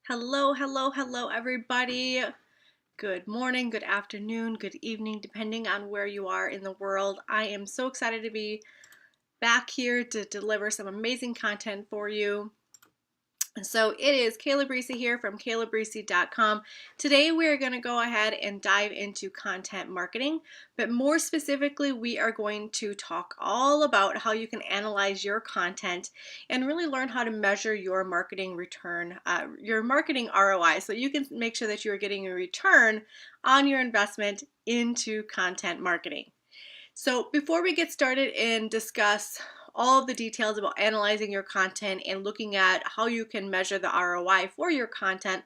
Hello, hello, hello, everybody. Good morning, good afternoon, good evening, depending on where you are in the world. I am so excited to be back here to deliver some amazing content for you. So it is Kayla Brissi here from kaylabrissi.com. Today we are going to go ahead and dive into content marketing, but more specifically we are going to talk all about how you can analyze your content and really learn how to measure your marketing return, your marketing ROI, so you can make sure that you are getting a return on your investment into content marketing. So before we get started and discuss all of the details about analyzing your content and looking at how you can measure the ROI for your content,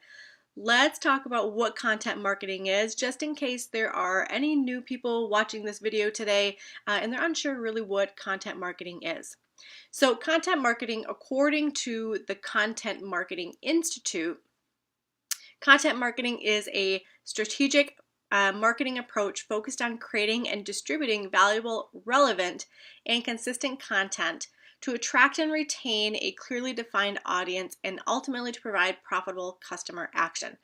let's talk about what content marketing is, just in case there are any new people watching this video today and they're unsure really what content marketing is. So content marketing, according to the Content Marketing Institute, content marketing is a strategic marketing approach focused on creating and distributing valuable, relevant, and consistent content to attract and retain a clearly defined audience and ultimately to provide profitable customer action.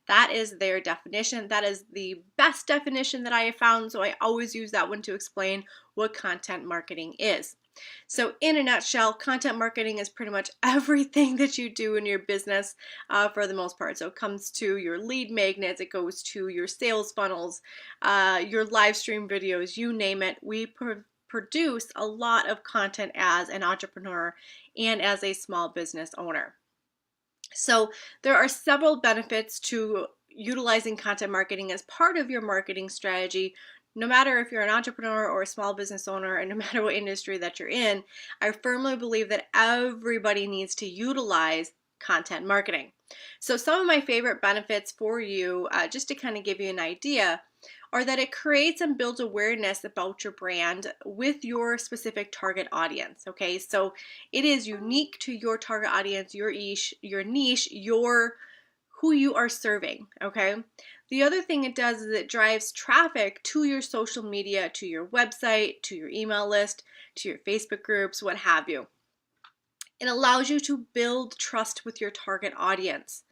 That is their definition. That is the best definition that I have found, so I always use that one to explain what content marketing is. So in a nutshell, content marketing is pretty much everything that you do in your business for the most part. So it comes to your lead magnets, it goes to your sales funnels, your live stream videos, you name it. We produce a lot of content as an entrepreneur and as a small business owner. So there are several benefits to utilizing content marketing as part of your marketing strategy. No matter if you're an entrepreneur or a small business owner, and no matter what industry that you're in, I firmly believe that everybody needs to utilize content marketing. So some of my favorite benefits for you, just to kind of give you an idea, are that it creates and builds awareness about your brand with your specific target audience. Okay, so it is unique to your target audience, your niche, who you are serving. Okay. The other thing it does is it drives traffic to your social media, to your website, to your email list, to your Facebook groups, what have you. It allows you to build trust with your target audience.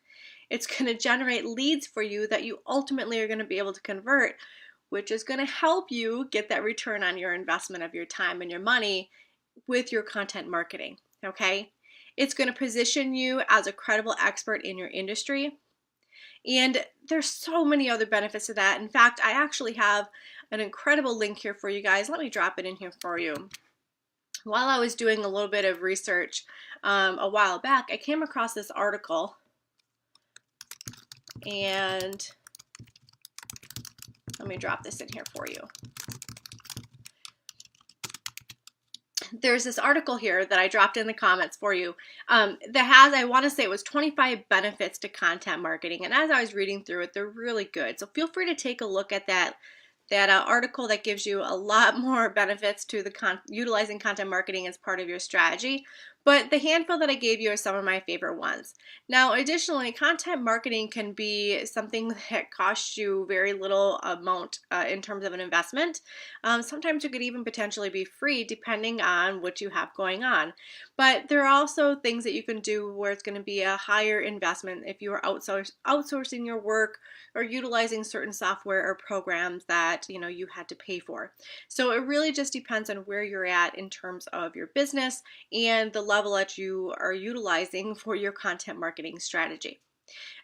It's going to generate leads for you that you ultimately are going to be able to convert, which is going to help you get that return on your investment of your time and your money with your content marketing. Okay? It's going to position you as a credible expert in your industry. And there's so many other benefits to that. In fact, I actually have an incredible link here for you guys. Let me drop it in here for you. While I was doing a little bit of research a while back, I came across this article, and let me drop this in here for you. There's this article here that I dropped in the comments for you that has, I want to say it was 25 benefits to content marketing. And as I was reading through it, they're really good. So feel free to take a look at that article that gives you a lot more benefits to the utilizing content marketing as part of your strategy. But the handful that I gave you are some of my favorite ones. Now, additionally, content marketing can be something that costs you very little amount in terms of an investment. Sometimes it could even potentially be free depending on what you have going on. But there are also things that you can do where it's going to be a higher investment if you are outsourcing your work or utilizing certain software or programs that you had to pay for. So it really just depends on where you're at in terms of your business and the level that you are utilizing for your content marketing strategy.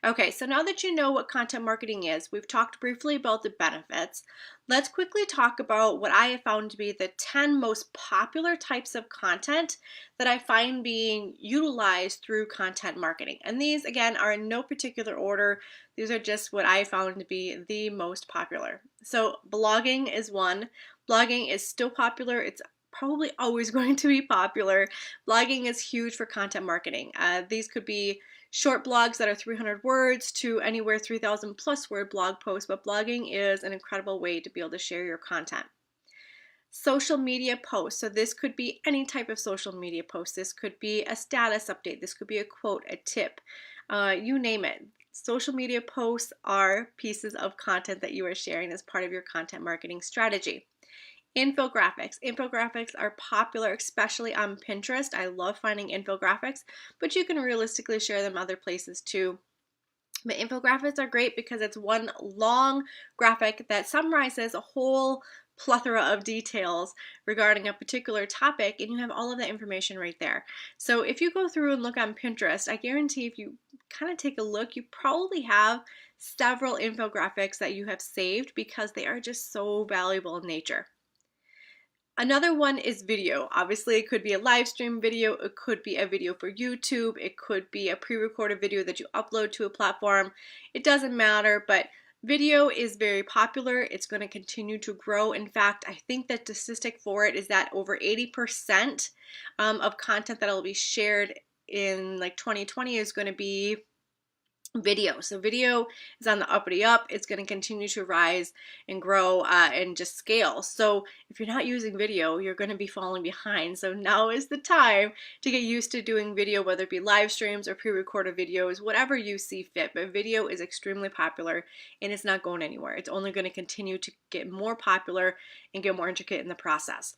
Okay, so now that you know what content marketing is, we've talked briefly about the benefits. Let's quickly talk about what I have found to be the 10 most popular types of content that I find being utilized through content marketing. And these, again, are in no particular order. These are just what I found to be the most popular. So blogging is one. Blogging is still popular. It's probably always going to be popular. Blogging is huge for content marketing. These could be short blogs that are 300 words to anywhere 3,000 plus word blog posts, but blogging is an incredible way to be able to share your content. Social media posts. So this could be any type of social media post. This could be a status update. This could be a quote, a tip, you name it. Social media posts are pieces of content that you are sharing as part of your content marketing strategy. Infographics. Infographics are popular, especially on Pinterest. I love finding infographics, but you can realistically share them other places too. But infographics are great because it's one long graphic that summarizes a whole plethora of details regarding a particular topic, and you have all of that information right there. So if you go through and look on Pinterest, I guarantee if you kind of take a look, you probably have several infographics that you have saved because they are just so valuable in nature. Another one is video. Obviously, it could be a live stream video, it could be a video for YouTube, it could be a pre-recorded video that you upload to a platform. It doesn't matter, but video is very popular. It's going to continue to grow. In fact, I think that the statistic for it is that over 80% of content that will be shared in like 2020 is going to be video. So video is on the uppity up. It's going to continue to rise and grow and just scale. So if you're not using video, you're going to be falling behind. So now is the time to get used to doing video, whether it be live streams or pre-recorded videos, whatever you see fit. But video is extremely popular and it's not going anywhere. It's only going to continue to get more popular and get more intricate in the process.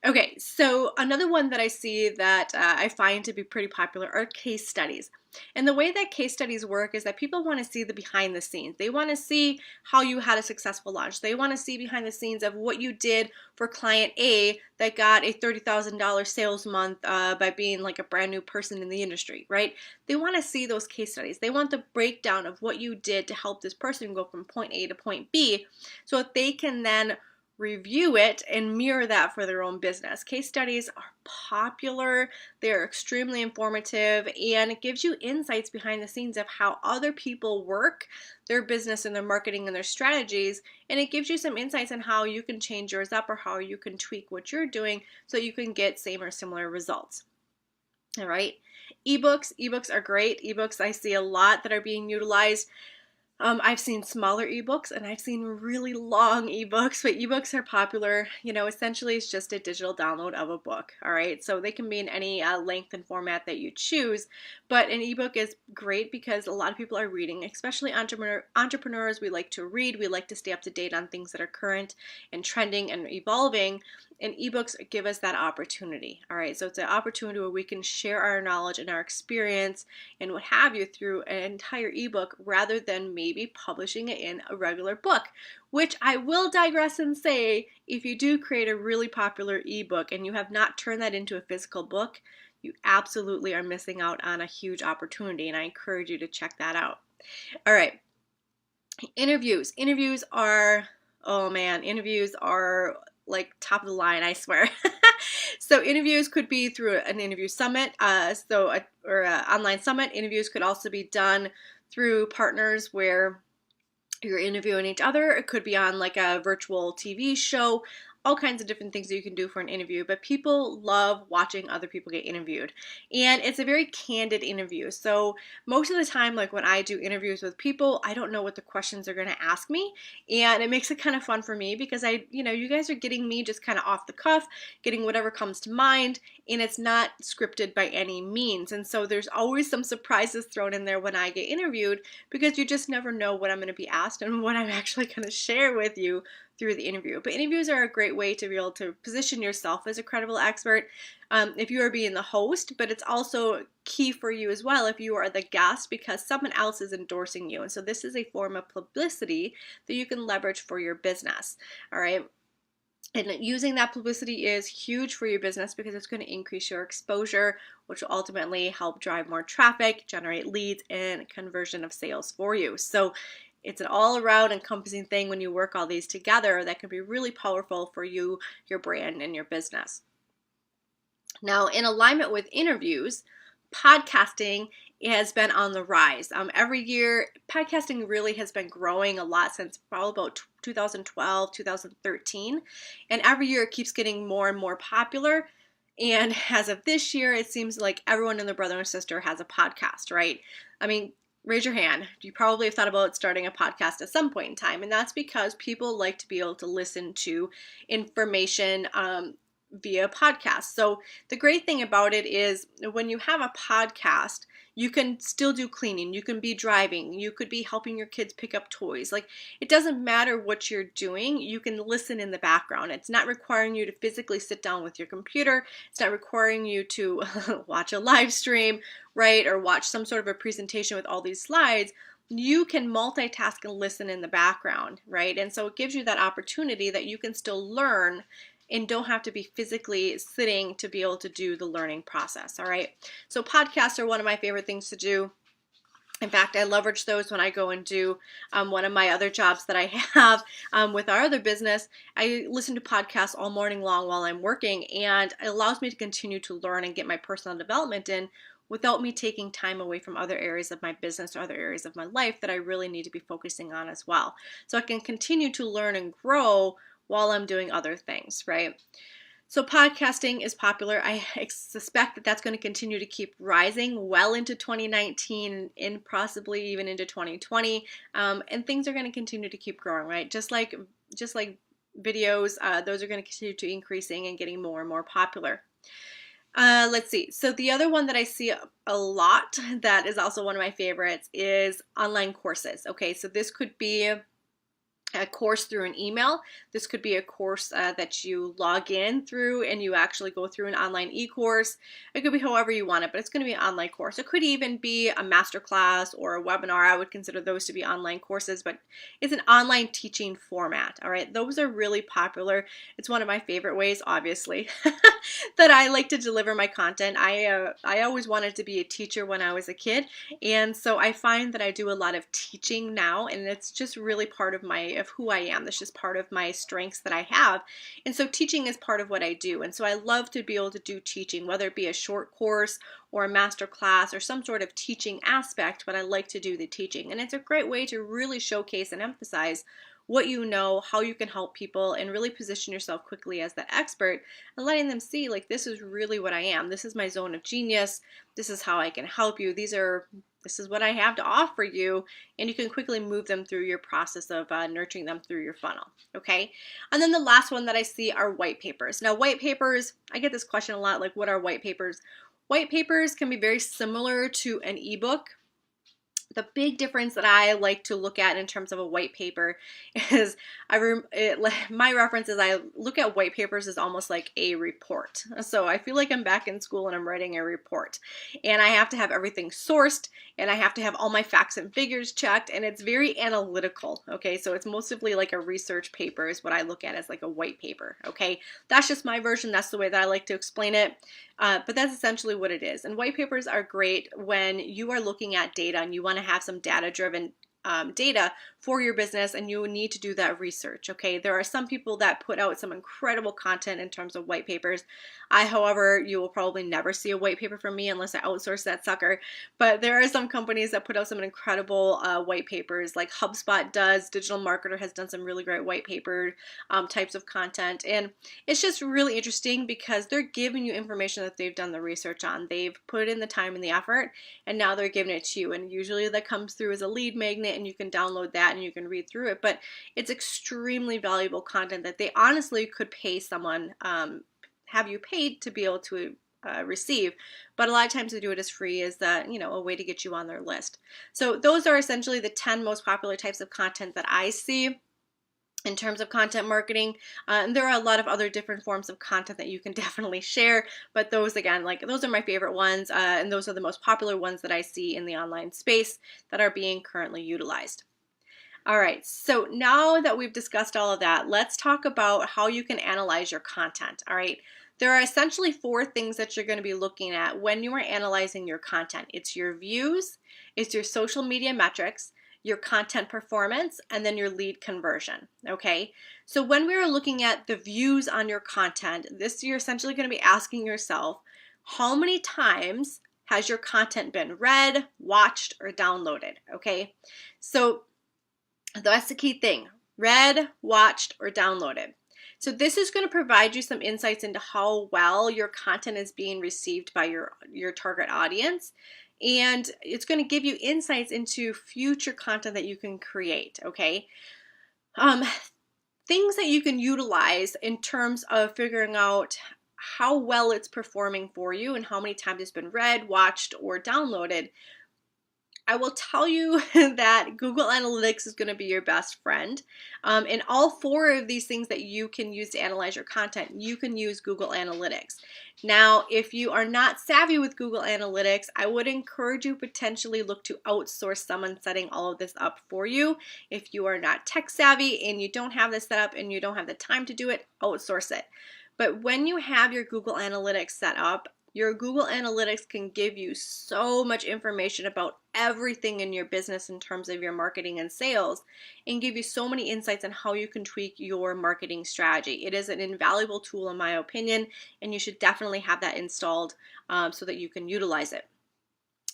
Okay, so another one that I see that I find to be pretty popular are case studies. And the way that case studies work is that people want to see the behind the scenes. They want to see how you had a successful launch. They want to see behind the scenes of what you did for client A that got a $30,000 sales month by being like a brand new person in the industry, right? They want to see those case studies. They want the breakdown of what you did to help this person go from point A to point B so that they can then review it and mirror that for their own business. Case studies are popular, they're extremely informative, and it gives you insights behind the scenes of how other people work their business and their marketing and their strategies, and it gives you some insights on how you can change yours up or how you can tweak what you're doing so you can get same or similar results. All right, ebooks are great. Ebooks, I see a lot that are being utilized. I've seen smaller ebooks and I've seen really long ebooks, but ebooks are popular. You know, essentially it's just a digital download of a book, all right? So they can be in any length and format that you choose, but an ebook is great because a lot of people are reading, especially entrepreneurs. We like to read, we like to stay up to date on things that are current and trending and evolving, and ebooks give us that opportunity, all right? So it's an opportunity where we can share our knowledge and our experience and what have you through an entire ebook rather than maybe publishing it in a regular book, which I will digress and say, if you do create a really popular ebook and you have not turned that into a physical book, you absolutely are missing out on a huge opportunity, and I encourage you to check that out. All right, interviews. Interviews are, oh man, interviews are like top of the line, I swear. So interviews could be through an interview summit, or an online summit. Interviews could also be done through partners where you're interviewing each other. It could be on like a virtual TV show, all kinds of different things that you can do for an interview, but people love watching other people get interviewed. And it's a very candid interview. So most of the time, like when I do interviews with people, I don't know what the questions are going to ask me. And it makes it kind of fun for me because you guys are getting me just kind of off the cuff, getting whatever comes to mind, and it's not scripted by any means. And so there's always some surprises thrown in there when I get interviewed because you just never know what I'm going to be asked and what I'm actually going to share with you through the interview. But interviews are a great way to be able to position yourself as a credible expert if you are being the host, but it's also key for you as well if you are the guest because someone else is endorsing you. And so this is a form of publicity that you can leverage for your business. All right. And using that publicity is huge for your business because it's going to increase your exposure, which will ultimately help drive more traffic, generate leads, and conversion of sales for you. So it's an all-around encompassing thing when you work all these together that can be really powerful for you, your brand, and your business. Now, in alignment with interviews, podcasting has been on the rise. Every year, podcasting really has been growing a lot since probably about 2012, 2013. And every year it keeps getting more and more popular. And as of this year, it seems like everyone and their brother and sister has a podcast, right? I mean, raise your hand. You probably have thought about starting a podcast at some point in time, and that's because people like to be able to listen to information via podcast. So the great thing about it is when you have a podcast, You can still do cleaning. You can be driving. You could be helping your kids pick up toys. Like, it doesn't matter what you're doing. You can listen in the background. It's not requiring you to physically sit down with your computer. It's not requiring you to watch a live stream, right? Or watch some sort of a presentation with all these slides. You can multitask and listen in the background, right? And so it gives you that opportunity that you can still learn and don't have to be physically sitting to be able to do the learning process, all right? So podcasts are one of my favorite things to do. In fact, I leverage those when I go and do one of my other jobs that I have with our other business. I listen to podcasts all morning long while I'm working, and it allows me to continue to learn and get my personal development in without me taking time away from other areas of my business or other areas of my life that I really need to be focusing on as well. So I can continue to learn and grow while I'm doing other things, right? So podcasting is popular. I suspect that that's going to continue to keep rising well into 2019 and possibly even into 2020. And things are going to continue to keep growing, right? Just like videos, those are going to continue to increasing and getting more and more popular. Let's see. So the other one that I see a lot that is also one of my favorites is online courses. Okay, so this could be a course through an email. This could be a course that you log in through and you actually go through an online e-course. It could be however you want it, but it's going to be an online course. It could even be a masterclass or a webinar. I would consider those to be online courses, but it's an online teaching format. All right, those are really popular. It's one of my favorite ways, obviously, that I like to deliver my content. I always wanted to be a teacher when I was a kid, and so I find that I do a lot of teaching now, and it's just really part of who I am. That's just part of my strengths that I have. And so teaching is part of what I do. And so I love to be able to do teaching, whether it be a short course or a master class or some sort of teaching aspect, but I like to do the teaching. And it's a great way to really showcase and emphasize what you know, how you can help people, and really position yourself quickly as that expert and letting them see, like, this is really what I am. This is my zone of genius. This is how I can help you. This is what I have to offer you, and you can quickly move them through your process of nurturing them through your funnel, okay? And then the last one that I see are white papers. Now, white papers, I get this question a lot, like, what are white papers? White papers can be very similar to an ebook. The big difference that I like to look at in terms of a white paper is my reference is I look at white papers as almost like a report. So I feel like I'm back in school and I'm writing a report, and I have to have everything sourced, and I have to have all my facts and figures checked, and it's very analytical. Okay, so it's mostly like a research paper is what I look at as like a white paper. Okay, that's just my version. That's the way that I like to explain it. But that's essentially what it is. And white papers are great when you are looking at data and you want to have some data-driven data for your business, and you need to do that research. Okay, there are some people that put out some incredible content in terms of white papers. However, you will probably never see a white paper from me unless I outsource that sucker. But there are some companies that put out some incredible white papers, like HubSpot does. Digital Marketer has done some really great white paper types of content, and it's just really interesting because they're giving you information that they've done the research on. They've put in the time and the effort, and now they're giving it to you. And usually that comes through as a lead magnet, and you can download that and you can read through it. But it's extremely valuable content that they honestly could pay someone, have you paid to be able to receive, but a lot of times they do it as free as a way to get you on their list. So those are essentially the 10 most popular types of content that I see in terms of content marketing. And there are a lot of other different forms of content that you can definitely share, but those, again, those are my favorite ones, and those are the most popular ones that I see in the online space that are being currently utilized. All right, so now that we've discussed all of that, let's talk about how you can analyze your content. All right, there are essentially 4 things that you're going to be looking at when you are analyzing your content. It's your views, it's your social media metrics, your content performance, and then your lead conversion. Okay, so when we are looking at the views on your content, you're essentially going to be asking yourself, how many times has your content been read, watched, or downloaded? Okay, so that's the key thing: read, watched, or downloaded. So this is going to provide you some insights into how well your content is being received by your target audience. And it's going to give you insights into future content that you can create, okay? Things that you can utilize in terms of figuring out how well it's performing for you and how many times it's been read, watched, or downloaded, I will tell you that Google Analytics is going to be your best friend. And all four of these things that you can use to analyze your content, you can use Google Analytics. Now, if you are not savvy with Google Analytics, I would encourage you potentially look to outsource someone setting all of this up for you. If you are not tech savvy and you don't have this set up and you don't have the time to do it, outsource it. But when you have your Google Analytics set up, your Google Analytics can give you so much information about everything in your business in terms of your marketing and sales, and give you so many insights on how you can tweak your marketing strategy. It is an invaluable tool in my opinion, and you should definitely have that installed so that you can utilize it.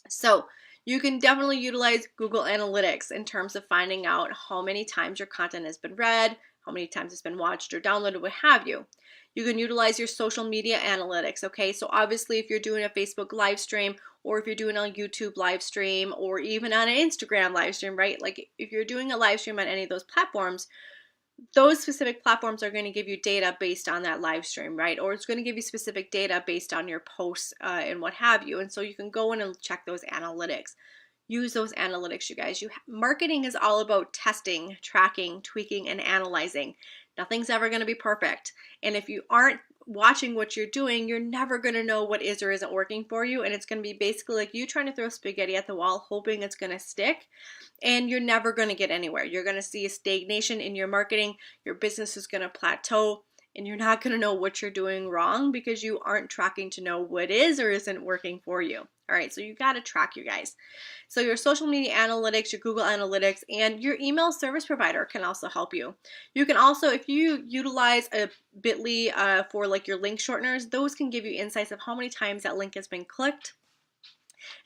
So you can definitely utilize Google Analytics in terms of finding out how many times your content has been read, how many times it's been watched or downloaded, what have you. You can utilize your social media analytics, okay? So obviously if you're doing a Facebook live stream, or if you're doing a YouTube live stream, or even on an Instagram live stream, right? Like if you're doing a live stream on any of those platforms, those specific platforms are going to give you data based on that live stream, right? Or it's going to give you specific data based on your posts and what have you. And so you can go in and check those analytics. Use those analytics, you guys. Marketing is all about testing, tracking, tweaking, and analyzing. Nothing's ever going to be perfect. And if you aren't watching what you're doing, you're never going to know what is or isn't working for you. And it's going to be basically like you trying to throw spaghetti at the wall, hoping it's going to stick. And you're never going to get anywhere. You're going to see a stagnation in your marketing. Your business is going to plateau. And you're not going to know what you're doing wrong because you aren't tracking to know what is or isn't working for you. All right, so you got to track, you guys. So your social media analytics, your Google Analytics, and your email service provider can also help you. You can also, if you utilize a Bitly for like your link shorteners, those can give you insights of how many times that link has been clicked.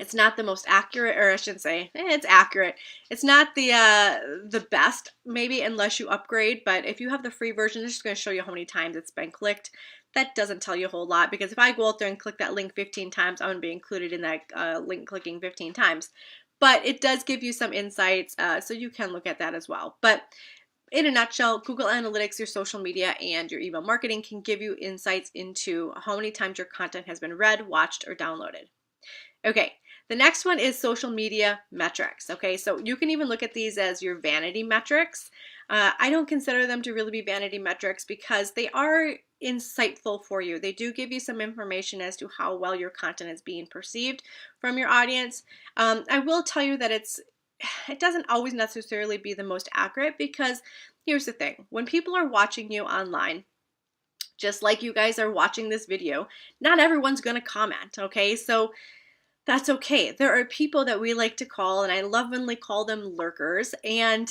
It's not the most accurate, or I shouldn't say, it's accurate. It's not the best, maybe, unless you upgrade. But if you have the free version, it's just going to show you how many times it's been clicked. That doesn't tell you a whole lot, because if I go out there and click that link 15 times, I'm going to be included in that link clicking 15 times. But it does give you some insights, so you can look at that as well. But in a nutshell, Google Analytics, your social media, and your email marketing can give you insights into how many times your content has been read, watched, or downloaded. Okay, the next one is social media metrics. Okay, so you can even look at these as your vanity metrics. I don't consider them to really be vanity metrics because they are insightful for you. They do give you some information as to how well your content is being perceived from your audience. I will tell you that it doesn't always necessarily be the most accurate, because here's the thing. When people are watching you online, just like you guys are watching this video, not everyone's going to comment, okay? So that's okay. There are people that we like to call, and I lovingly call them lurkers. And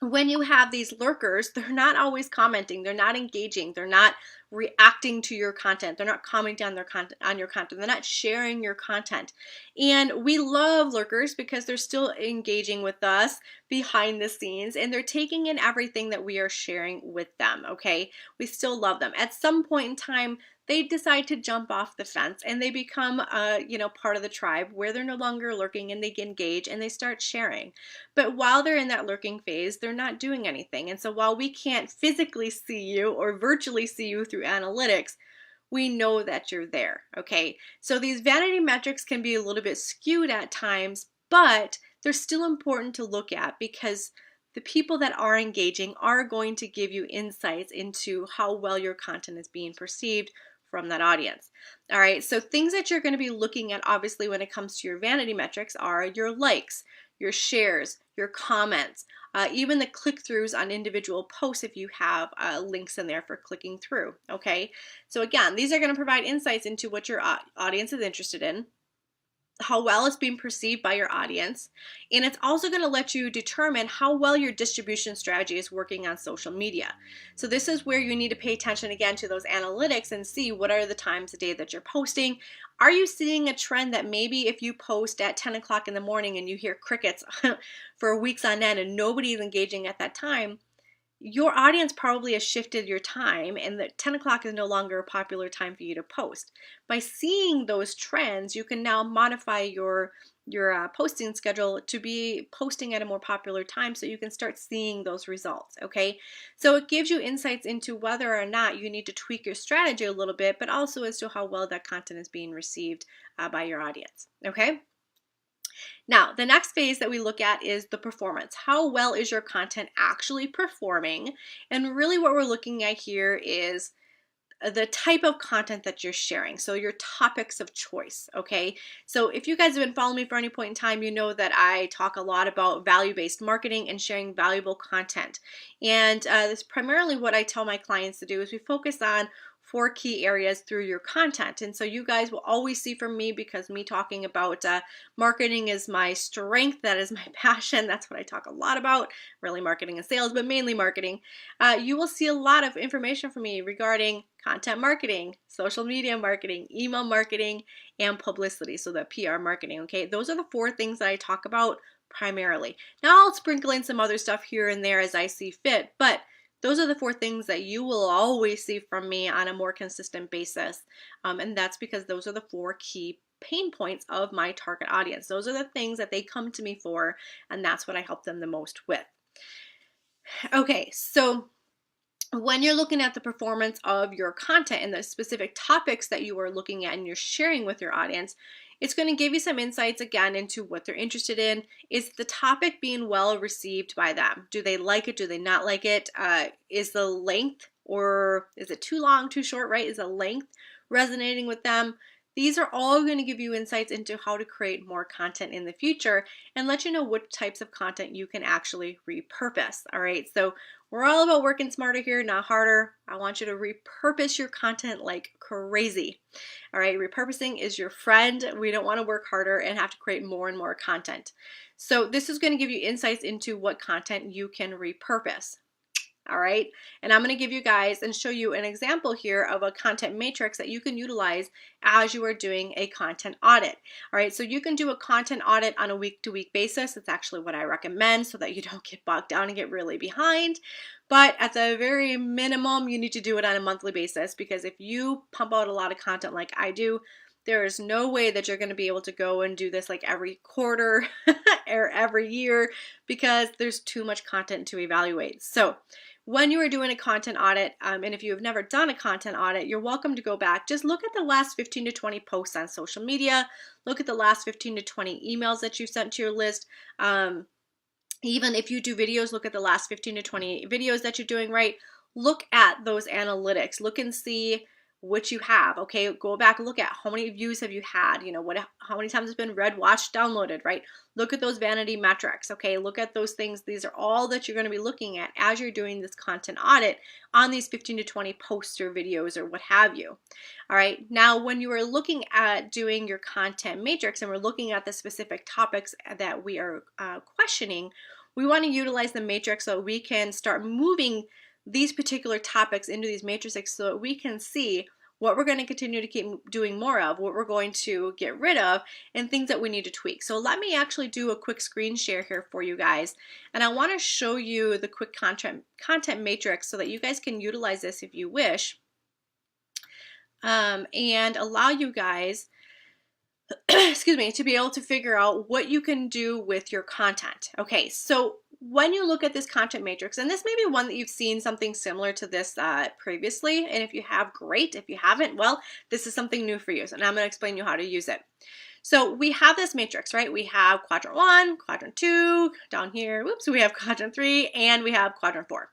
when you have these lurkers, they're not always commenting, they're not engaging, they're not reacting to your content, they're not commenting on your content, they're not sharing your content. And we love lurkers because they're still engaging with us behind the scenes, and they're taking in everything that we are sharing with them, okay? We still love them. At some point in time, they decide to jump off the fence and they become part of the tribe where they're no longer lurking, and they engage and they start sharing. But while they're in that lurking phase, they're not doing anything. And so while we can't physically see you or virtually see you through analytics, we know that you're there, okay? So these vanity metrics can be a little bit skewed at times, but they're still important to look at, because the people that are engaging are going to give you insights into how well your content is being perceived from that audience. All right, so things that you're going to be looking at, obviously, when it comes to your vanity metrics are your likes, your shares, your comments, even the click-throughs on individual posts if you have links in there for clicking through, okay? So again, these are going to provide insights into what your audience is interested in, how well it's being perceived by your audience, and it's also going to let you determine how well your distribution strategy is working on social media. So this is where you need to pay attention again to those analytics and see what are the times of day that you're posting. Are you seeing a trend that maybe if you post at 10 o'clock in the morning and you hear crickets for weeks on end and nobody's engaging at that time, your audience probably has shifted your time, and that 10 o'clock is no longer a popular time for you to post. By seeing those trends, you can now modify your posting schedule to be posting at a more popular time so you can start seeing those results, okay? So it gives you insights into whether or not you need to tweak your strategy a little bit, but also as to how well that content is being received by your audience, okay? Now, the next phase that we look at is the performance. How well is your content actually performing? And really what we're looking at here is the type of content that you're sharing. So your topics of choice, okay? So if you guys have been following me for any point in time, you know that I talk a lot about value-based marketing and sharing valuable content. And that's primarily what I tell my clients to do is we focus on 4 key areas through your content. And so you guys will always see from me, because me talking about marketing is my strength, that is my passion, that's what I talk a lot about, really marketing and sales, but mainly marketing. You will see a lot of information from me regarding content marketing, social media marketing, email marketing, and publicity, so the PR marketing, okay? Those are the 4 things that I talk about primarily. Now I'll sprinkle in some other stuff here and there as I see fit, but those are the 4 things that you will always see from me on a more consistent basis. And that's because those are the 4 key pain points of my target audience. Those are the things that they come to me for, and that's what I help them the most with. Okay, so when you're looking at the performance of your content and the specific topics that you are looking at and you're sharing with your audience, it's going to give you some insights again into what they're interested in. Is the topic being well received by them? Do they like it? Do they not like it? Is the length, or is it too long, too short, right? Is the length resonating with them? These are all going to give you insights into how to create more content in the future and let you know what types of content you can actually repurpose. All right, so we're all about working smarter here, not harder. I want you to repurpose your content like crazy. All right, repurposing is your friend. We don't want to work harder and have to create more and more content. So this is going to give you insights into what content you can repurpose. All right, and I'm going to give you guys and show you an example here of a content matrix that you can utilize as you are doing a content audit. All right, so you can do a content audit on a week-to-week basis. It's actually what I recommend so that you don't get bogged down and get really behind. But at the very minimum, you need to do it on a monthly basis, because if you pump out a lot of content like I do, there is no way that you're going to be able to go and do this like every quarter or every year, because there's too much content to evaluate. So when you are doing a content audit, and if you have never done a content audit, you're welcome to go back. Just look at the last 15 to 20 posts on social media. Look at the last 15 to 20 emails that you've sent to your list. Even if you do videos, look at the last 15 to 20 videos that you're doing, right? Look at those analytics. Look and see what you have, okay? Go back and look at how many views have you had, you know, how many times it's been read, watched, downloaded, right? Look at those vanity metrics, okay? Look at those things. These are all that you're going to be looking at as you're doing this content audit on these 15 to 20 posts or videos or what have you. All right, now when you are looking at doing your content matrix and we're looking at the specific topics that we are questioning, we want to utilize the matrix so we can start moving these particular topics into these matrices so that we can see what we're going to continue to keep doing more of, what we're going to get rid of, and things that we need to tweak. So let me actually do a quick screen share here for you guys. And I want to show you the quick content matrix so that you guys can utilize this if you wish, and allow you guys excuse me, to be able to figure out what you can do with your content. Okay, so when you look at this content matrix, and this may be one that you've seen something similar to this previously, and if you have, great. If you haven't, well, this is something new for you, and I'm going to explain you how to use it. So we have this matrix, right? We have quadrant 1, quadrant 2, down here, whoops, we have quadrant 3, and we have quadrant 4.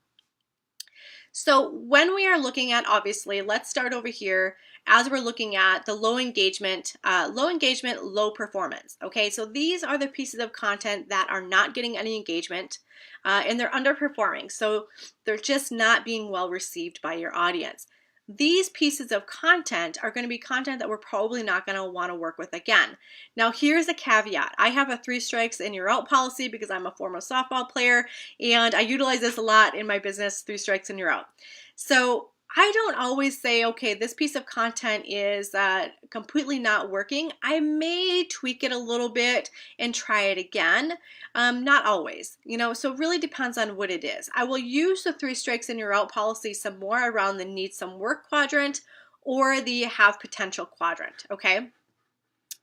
So when we are looking at, obviously, let's start over here as we're looking at the low engagement, low performance. Okay, so these are the pieces of content that are not getting any engagement and they're underperforming. So they're just not being well received by your audience. These pieces of content are going to be content that we're probably not going to want to work with again. Now, here's a caveat. I have a 3 strikes and you're out policy because I'm a former softball player and I utilize this a lot in my business, 3 strikes and you're out. So I don't always say, okay, this piece of content is completely not working. I may tweak it a little bit and try it again. Not always, so it really depends on what it is. I will use the 3 strikes and you're out policy some more around the need some work quadrant or the have potential quadrant, okay?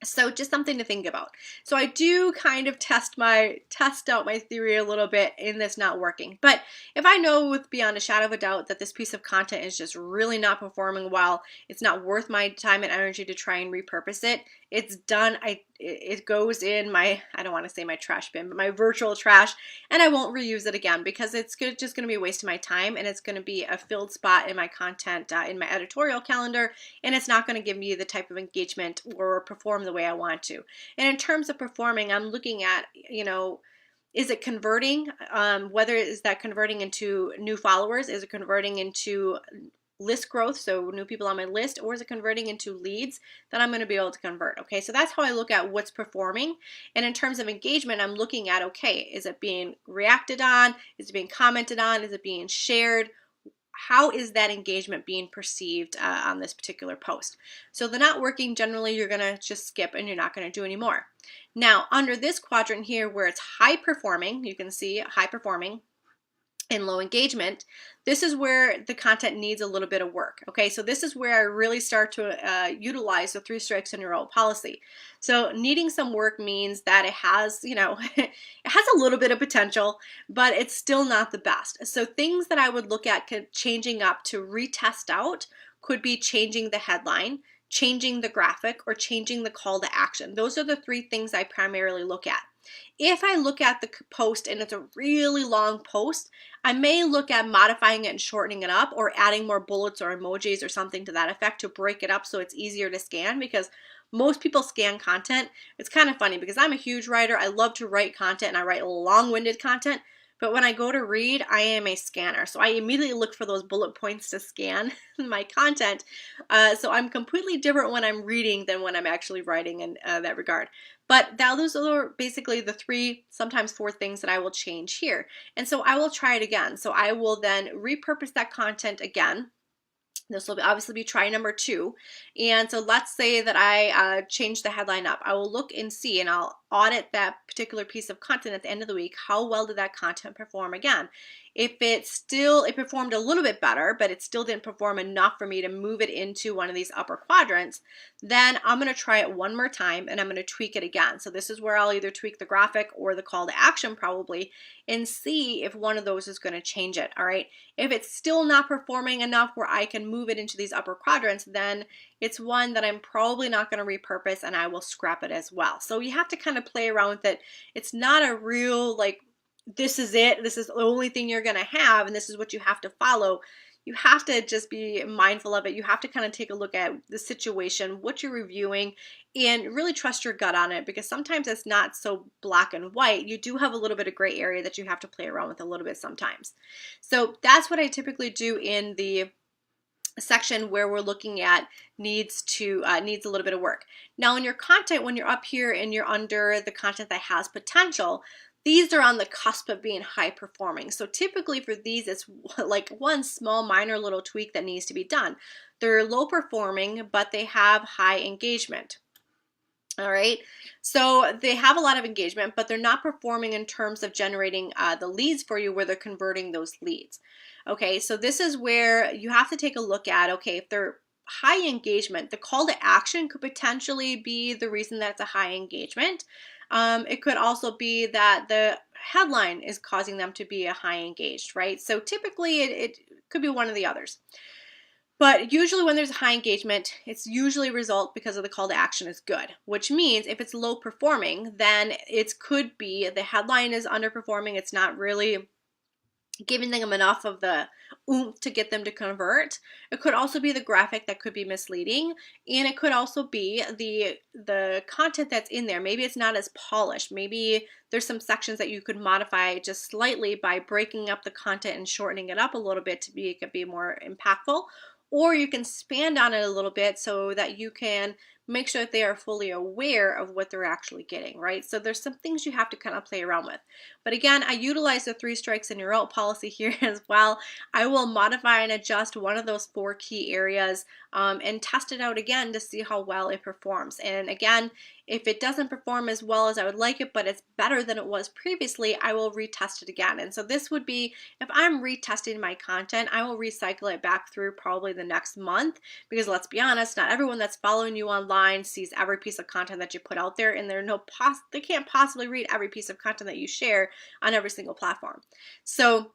So just something to think about. So I do kind of test out my theory a little bit in this not working. But if I know with beyond a shadow of a doubt that this piece of content is just really not performing well, it's not worth my time and energy to try and repurpose it, it's done. It goes in my, I don't want to say my trash bin, but my virtual trash, and I won't reuse it again because it's just going to be a waste of my time, and it's going to be a filled spot in my content, in my editorial calendar, and it's not going to give me the type of engagement or perform the way I want to. And in terms of performing, I'm looking at, is it converting? Whether is that converting into new followers? Is it converting into list growth, so new people on my list, or is it converting into leads that I'm going to be able to convert? Okay, so that's how I look at what's performing. And in terms of engagement, I'm looking at, okay, is it being reacted on? Is it being commented on? Is it being shared? How is that engagement being perceived on this particular post? So the not working, generally you're going to just skip and you're not going to do anymore. Now, under this quadrant here where it's high performing, you can see high performing and low engagement, this is where the content needs a little bit of work. Okay, so this is where I really start to utilize the 3 strikes and you're out policy. So needing some work means that it has, it has a little bit of potential, but it's still not the best. So things that I would look at changing up to retest out could be changing the headline, changing the graphic, or changing the call to action. Those are the 3 things I primarily look at. If I look at the post and it's a really long post, I may look at modifying it and shortening it up, or adding more bullets or emojis or something to that effect to break it up so it's easier to scan, because most people scan content. It's kind of funny because I'm a huge writer. I love to write content and I write long-winded content. But when I go to read, I am a scanner. So I immediately look for those bullet points to scan my content. So I'm completely different when I'm reading than when I'm actually writing in that regard. But those are basically the 3, sometimes 4 things that I will change here. And so I will try it again. So I will then repurpose that content again. This will obviously be try number 2. And so let's say that I change the headline up. I will look and see, and I'll audit that particular piece of content at the end of the week. How well did that content perform again? If it performed a little bit better, but it still didn't perform enough for me to move it into one of these upper quadrants, then I'm going to try it one more time and I'm going to tweak it again. So this is where I'll either tweak the graphic or the call to action probably, and see if one of those is going to change it. All right. If it's still not performing enough where I can move it into these upper quadrants, then it's one that I'm probably not going to repurpose and I will scrap it as well. So you have to kind of play around with it. It's not a real, like, this is it, this is the only thing you're going to have, and this is what you have to follow. You have to just be mindful of it. You have to kind of take a look at the situation, what you're reviewing, and really trust your gut on it, because sometimes it's not so black and white. You do have a little bit of gray area that you have to play around with a little bit sometimes. So that's what I typically do in the section where we're looking at needs a little bit of work. Now in your content, when you're up here and you're under the content that has potential, these are on the cusp of being high performing. So typically for these, it's like one small minor little tweak that needs to be done. They're low performing, but they have high engagement. All right, so they have a lot of engagement, but they're not performing in terms of generating the leads for you where they're converting those leads. Okay, so this is where you have to take a look at, okay, if they're high engagement, the call to action could potentially be the reason that it's a high engagement. It could also be that the headline is causing them to be a high engaged, right? So typically it could be one of the others. But usually when there's high engagement, it's usually a result because of the call to action is good, which means if it's low performing, then it could be the headline is underperforming. It's not really giving them enough of the oomph to get them to convert. It could also be the graphic that could be misleading, and it could also be the content that's in there. Maybe it's not as polished. Maybe there's some sections that you could modify just slightly by breaking up the content and shortening it up a little bit to be more impactful. Or you can expand on it a little bit so that you can make sure that they are fully aware of what they're actually getting, right? So there's some things you have to kind of play around with. But again, I utilize the 3 strikes and you're out policy here as well. I will modify and adjust one of those 4 key areas and test it out again to see how well it performs. And again, if it doesn't perform as well as I would like it, but it's better than it was previously, I will retest it again. And so this would be, if I'm retesting my content, I will recycle it back through probably the next month, because let's be honest, not everyone that's following you online sees every piece of content that you put out there, and they can't possibly read every piece of content that you share on every single platform. So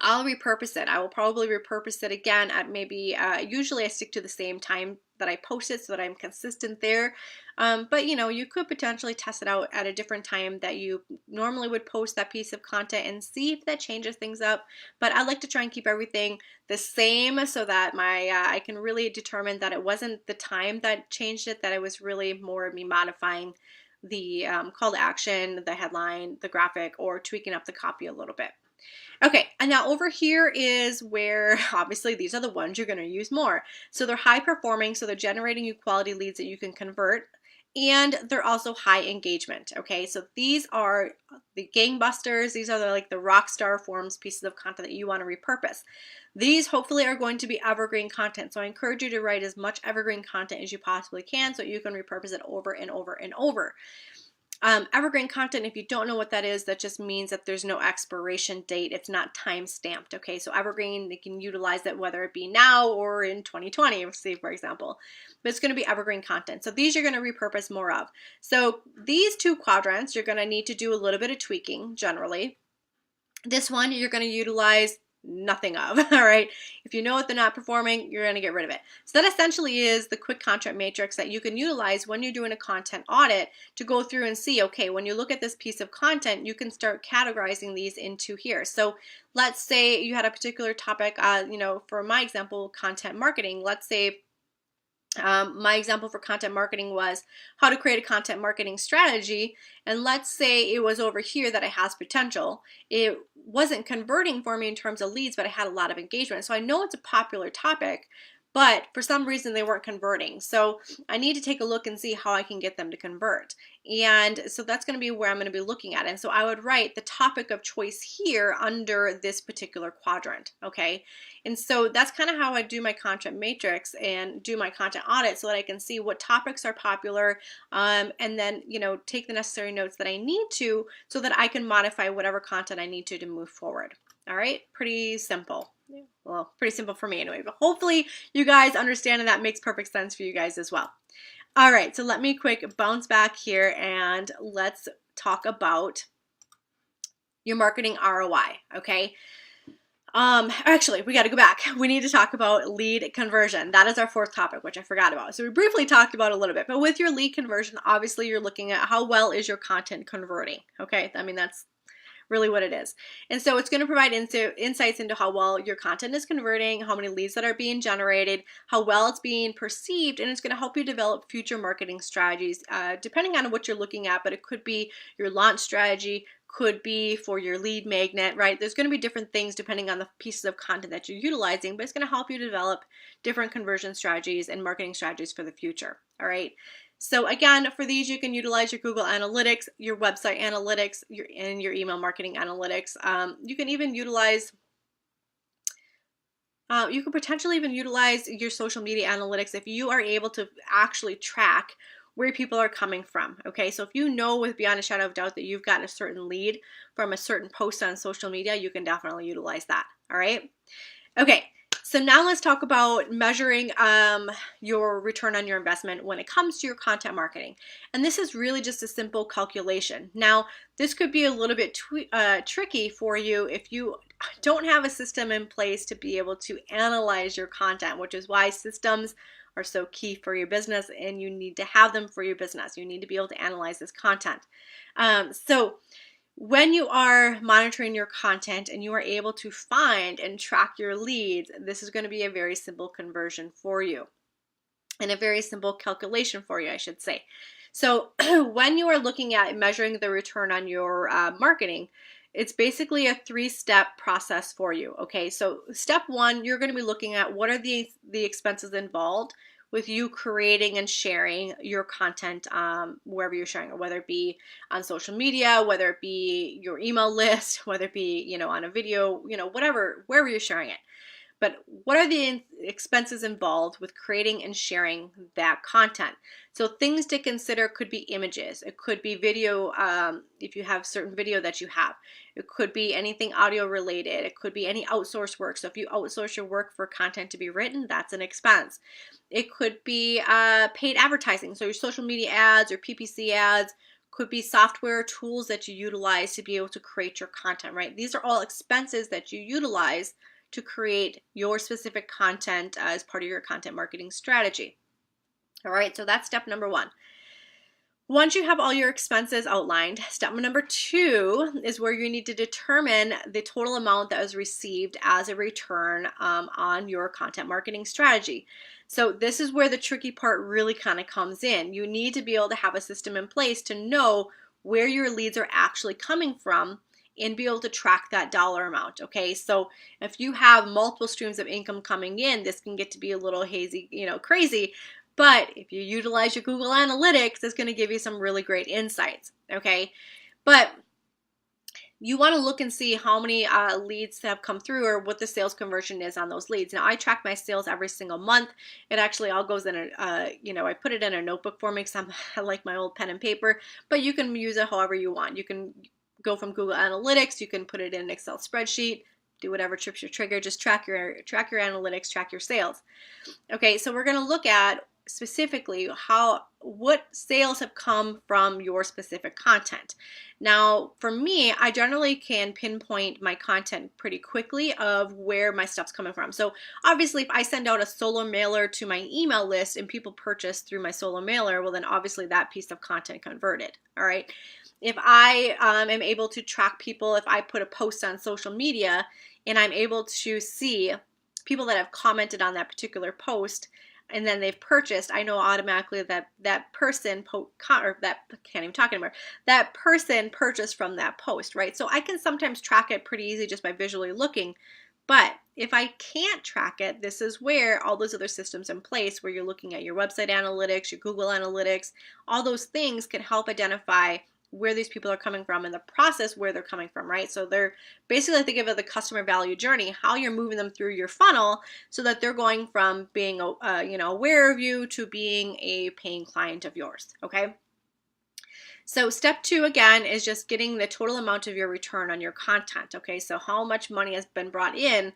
I'll repurpose it. I will probably repurpose it again at maybe, usually I stick to the same time that I post it so that I'm consistent there. But you could potentially test it out at a different time that you normally would post that piece of content and see if that changes things up. But I like to try and keep everything the same so that I can really determine that it wasn't the time that changed it, that it was really more of me modifying the call to action, the headline, the graphic, or tweaking up the copy a little bit. Okay, and now over here is where obviously these are the ones you're going to use more. So they're high performing, so they're generating you quality leads that you can convert, and they're also high engagement. Okay, so these are the gangbusters. These are like the rock star forms pieces of content that you want to repurpose. These hopefully are going to be evergreen content. So I encourage you to write as much evergreen content as you possibly can so you can repurpose it over and over and over. Evergreen content, if you don't know what that is, that just means that there's no expiration date. It's not time stamped. Okay, so evergreen, they can utilize it whether it be now or in 2020, say for example, but it's going to be evergreen content. So these you're going to repurpose more of. So these 2 quadrants, you're going to need to do a little bit of tweaking generally. This one you're going to utilize nothing of. All right, if you know if they're not performing, you're going to get rid of it. So that essentially is the quick content matrix that you can utilize when you're doing a content audit to go through and see, okay, when you look at this piece of content, you can start categorizing these into here. So let's say you had a particular topic, for my example, content marketing. Let's say my example for content marketing was how to create a content marketing strategy. And let's say it was over here that it has potential. It wasn't converting for me in terms of leads, but I had a lot of engagement. So I know it's a popular topic, but for some reason they weren't converting. So I need to take a look and see how I can get them to convert. And so that's going to be where I'm going to be looking at. And so I would write the topic of choice here under this particular quadrant. Okay. And so that's kind of how I do my content matrix and do my content audit so that I can see what topics are popular, and then, take the necessary notes that I need to so that I can modify whatever content I need to move forward. All right. Pretty simple. Well, pretty simple for me anyway, but hopefully you guys understand and that makes perfect sense for you guys as well. All right, so let me quick bounce back here and let's talk about your marketing ROI, okay? Actually, we got to go back. We need to talk about lead conversion. That is our 4th topic, which I forgot about. So we briefly talked about a little bit, but with your lead conversion, obviously you're looking at how well is your content converting, okay? I mean, that's really what it is. And so it's going to provide insights into how well your content is converting, how many leads that are being generated, how well it's being perceived, and it's going to help you develop future marketing strategies, depending on what you're looking at, but it could be your launch strategy, could be for your lead magnet, right? There's going to be different things depending on the pieces of content that you're utilizing, but it's going to help you develop different conversion strategies and marketing strategies for the future, all right? So again, for these, you can utilize your Google Analytics, your website analytics, your email marketing analytics. You can even utilize, you could potentially even utilize your social media analytics if you are able to actually track where people are coming from. Okay, so if you know with beyond a shadow of doubt that you've gotten a certain lead from a certain post on social media, you can definitely utilize that. All right. Okay. So now let's talk about measuring your return on your investment when it comes to your content marketing. And this is really just a simple calculation. Now, this could be a little bit tricky for you if you don't have a system in place to be able to analyze your content, which is why systems are so key for your business, and you need to have them for your business. You need to be able to analyze this content. So when you are monitoring your content and you are able to find and track your leads, this is going to be a very simple conversion for you and a very simple calculation for you, I should say. So when you are looking at measuring the return on your marketing, it's basically a 3-step process for you. Okay, so step 1, you're going to be looking at what are the expenses involved with you creating and sharing your content wherever you're sharing it, whether it be on social media, whether it be your email list, whether it be, on a video, whatever, wherever you're sharing it. But what are the expenses involved with creating and sharing that content? So things to consider could be images. It could be video, if you have certain video that you have. It could be anything audio related. It could be any outsource work. So if you outsource your work for content to be written, that's an expense. It could be paid advertising. So your social media ads or PPC ads, could be software tools that you utilize to be able to create your content, right? These are all expenses that you utilize to create your specific content as part of your content marketing strategy. All right, so that's step number one. Once you have all your expenses outlined, step number two is where you need to determine the total amount that was received as a return on your content marketing strategy. So this is where the tricky part really kind of comes in. You need to be able to have a system in place to know where your leads are actually coming from and be able to track that dollar amount, okay? So if you have multiple streams of income coming in, this can get to be a little hazy, crazy, but if you utilize your Google Analytics, it's gonna give you some really great insights, okay? But you wanna look and see how many leads have come through or what the sales conversion is on those leads. Now, I track my sales every single month. It actually all goes in I put it in a notebook for me because I like my old pen and paper, but you can use it however you want. You can go from Google Analytics, you can put it in an Excel spreadsheet, do whatever trips your trigger, just track your analytics, track your sales. Okay, so we're gonna look at specifically what sales have come from your specific content. Now, for me, I generally can pinpoint my content pretty quickly of where my stuff's coming from. So obviously, if I send out a solo mailer to my email list and people purchase through my solo mailer, well then obviously that piece of content converted, all right? If I am able to track people, if I put a post on social media and I'm able to see people that have commented on that particular post and then they've purchased, I know automatically that that person that person purchased from that post, right? So I can sometimes track it pretty easy just by visually looking. But if I can't track it, this is where all those other systems in place where you're looking at your website analytics, your Google Analytics, all those things can help identify where these people are coming from and the process where they're coming from, right? So they're basically, think of it the customer value journey, how you're moving them through your funnel so that they're going from being aware of you to being a paying client of yours, okay? So step two, again, is just getting the total amount of your return on your content, okay? So how much money has been brought in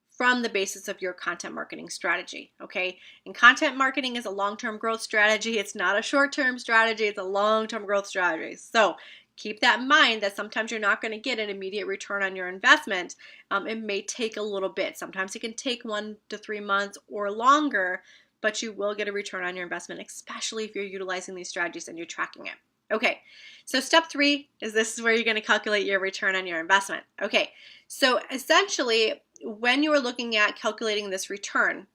from the basis of your content marketing strategy, okay? And content marketing is a long-term growth strategy. It's not a short-term strategy. It's a long-term growth strategy. So keep that in mind that sometimes you're not going to get an immediate return on your investment. It may take a little bit. Sometimes it can take 1 to 3 months or longer, but you will get a return on your investment, especially if you're utilizing these strategies and you're tracking it. Okay, so step three is this is where you're going to calculate your return on your investment. Okay, so essentially, when you are looking at calculating this return,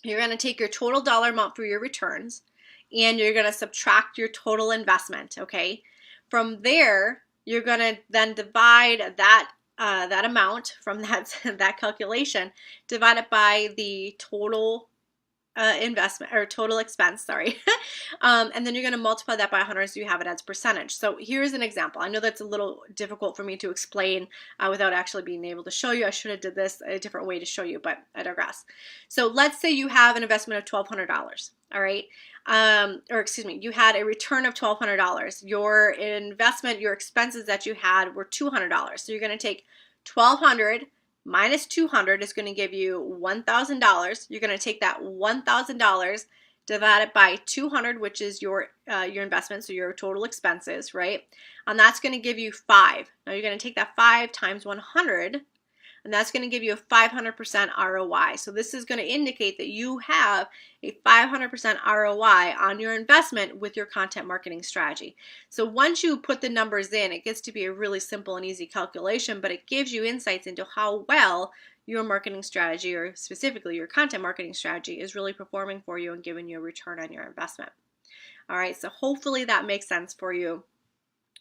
you're going to take your total dollar amount for your returns and you're going to subtract your total investment, okay? From there, you're going to then divide that amount from that calculation, divide it by the total investment or total expense, sorry. And then you're going to multiply that by 100 so you have it as percentage. So here's an example. I know that's a little difficult for me to explain without actually being able to show you. I should have did this a different way to show you, but I digress. So let's say you have an investment of $1,200, all right? Or excuse me, you had a return of $1,200. Your investment, your expenses that you had were $200. So you're going to take $1,200 minus 200 is going to give you $1,000. You're going to take that $1,000, divide it by 200, which is your investment, so your total expenses, right? And that's going to give you 5. Now you're going to take that 5 times 100, and that's going to give you a 500% ROI. So this is going to indicate that you have a 500% ROI on your investment with your content marketing strategy. So once you put the numbers in, it gets to be a really simple and easy calculation, but it gives you insights into how well your marketing strategy, or specifically your content marketing strategy, is really performing for you and giving you a return on your investment. All right, so hopefully that makes sense for you.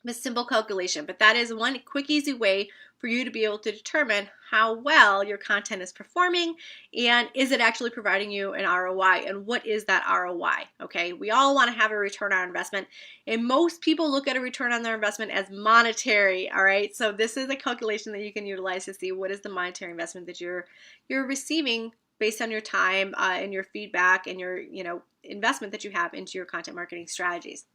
A simple calculation, but that is one quick, easy way for you to be able to determine how well your content is performing and is it actually providing you an ROI, and what is that ROI? Okay, we all want to have a return on investment, and most people look at a return on their investment as monetary. All right, so this is a calculation that you can utilize to see what is the monetary investment that you're receiving based on your time and your feedback and your investment that you have into your content marketing strategies.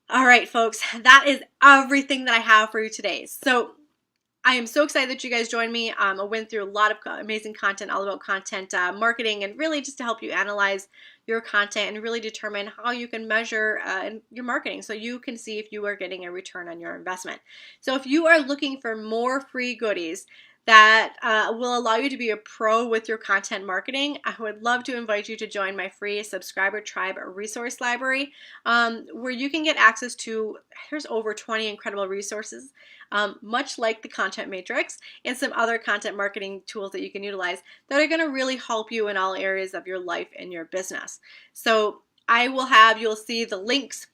All right, folks, that is everything that I have for you today. So I am so excited that you guys joined me. I went through a lot of amazing content all about content marketing, and really just to help you analyze your content and really determine how you can measure your marketing so you can see if you are getting a return on your investment. So if you are looking for more free goodies that will allow you to be a pro with your content marketing, I would love to invite you to join my free subscriber tribe resource library, where you can get access to, there's over 20 incredible resources, much like the content matrix and some other content marketing tools that you can utilize that are going to really help you in all areas of your life and your business. So you'll see the links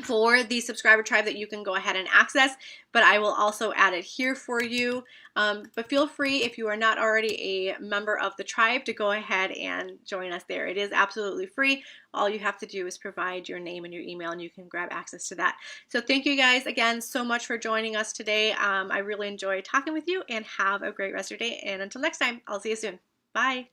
for the subscriber tribe that you can go ahead and access, but I will also add it here for you. But feel free, if you are not already a member of the tribe, to go ahead and join us there. It is absolutely free. All you have to do is provide your name and your email, and you can grab access to that. So thank you guys again so much for joining us today. I really enjoyed talking with you, and have a great rest of your day. And until next time, I'll see you soon. Bye.